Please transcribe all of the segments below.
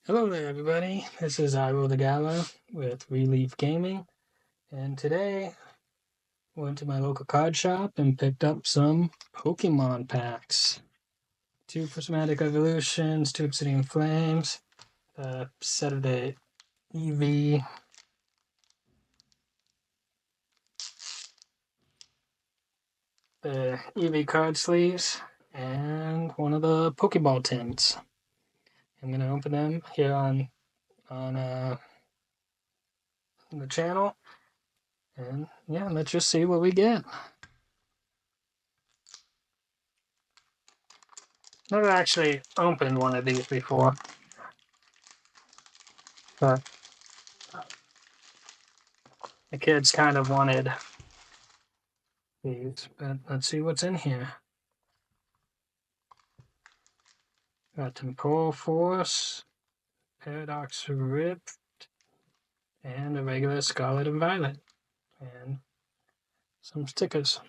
Hello there, everybody. This is Iro the Gala with Relief Gaming, and today I went to my local card shop and picked up some Pokemon packs. 2 Prismatic Evolutions, 2 Obsidian Flames, a set of the EV, card sleeves, and one of the Pokeball tins. I'm gonna open them here on the channel, and yeah, let's just see what we get. Never actually opened one of these before, but the kids kind of wanted these, but let's see what's in here. Got Temporal Force, Paradox Rift, and a regular Scarlet and Violet, and some stickers.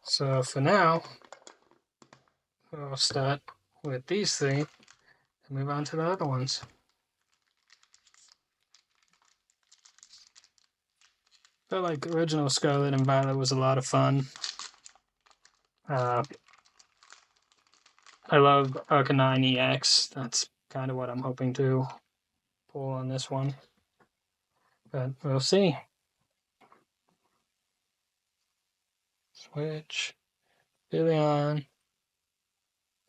So for now, we'll start with these three and move on to the other ones. Felt like original Scarlet and Violet was a lot of fun. I love Arcanine EX. That's kind of what I'm hoping to pull on this one, but we'll see. Switch, Billion,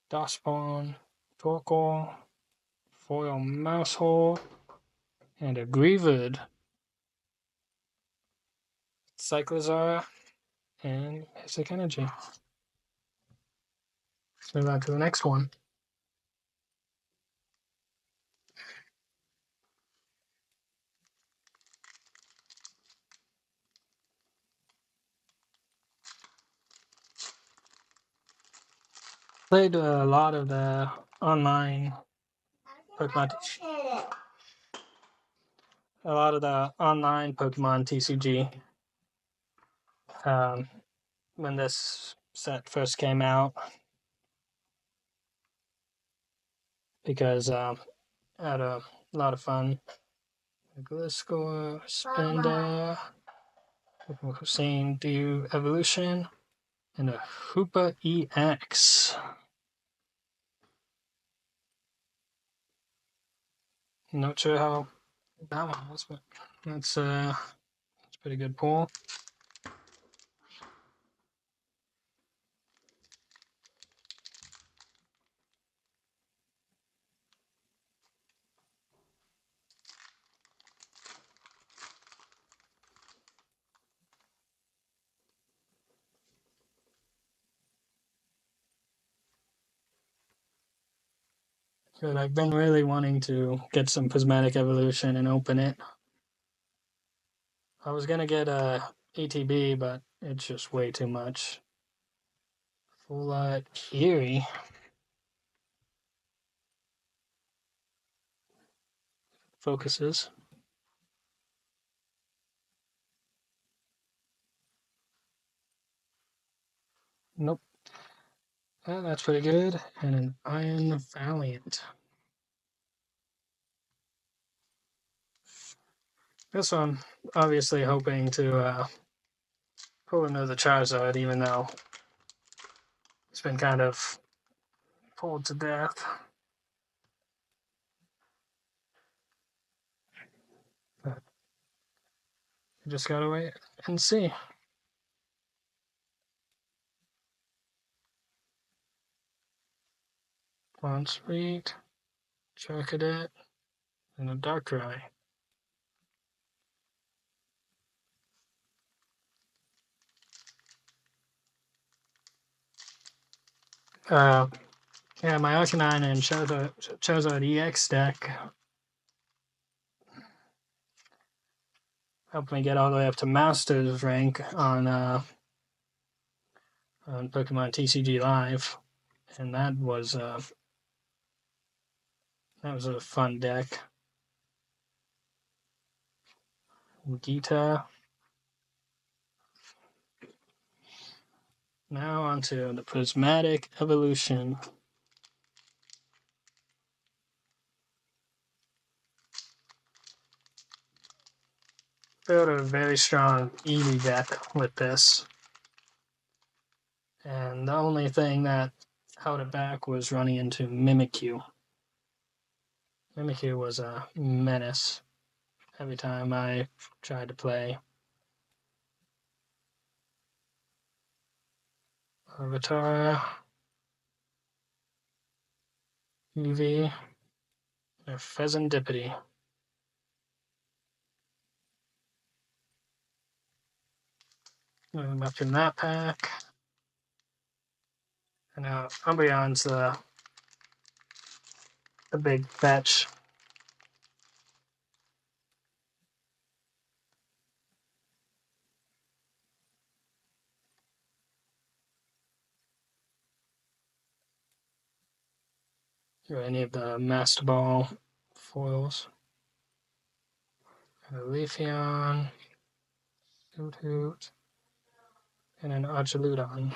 Dospawn, Torkoal, Foil Mousehole, and a Greavard, Cyclizar, and Basic Energy. Let's move on to the next one. Played a lot of the online Pokemon. A lot of the online Pokemon TCG. When this set first came out, because I had a lot of fun. Gliscor, Spinda, Hussein Do Evolution, and a Hoopa EX. Not sure how that one was, but that's a pretty good pull. Good. I've been really wanting to get some Prismatic Evolution and open it. I was gonna get a ATB, but it's just way too much. Full Art Eerie. Focuses. Nope. Well, that's pretty good. And an Iron Valiant. This one, obviously hoping to pull another Charizard, even though it's been kind of pulled to death. But you just gotta wait and see. Sweet, Charcadet, and a Darkrai. Yeah, my Arcanine and Charizard EX deck helped me get all the way up to Masters rank on Pokemon TCG Live, and that was a fun deck. Gita. Now onto the Prismatic Evolution. built a very strong Eevee deck with this. And the only thing that held it back was running into Mimikyu. Mimikyu was a menace every time I tried to play. Vitara, Eevee, and Pheasantipity. Up in that pack. And now Umbreon's the big fetch. Or any of the Master Ball foils. And a Leafeon, Hoot, and an Archaludon.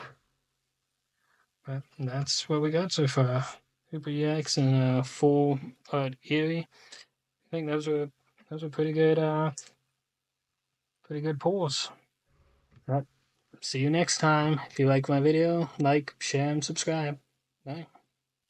But that's what we got so far. Super EX and a full Eevee. I think those were pretty good pulls. But see you next time. If you like my video, like, share, and subscribe. Bye.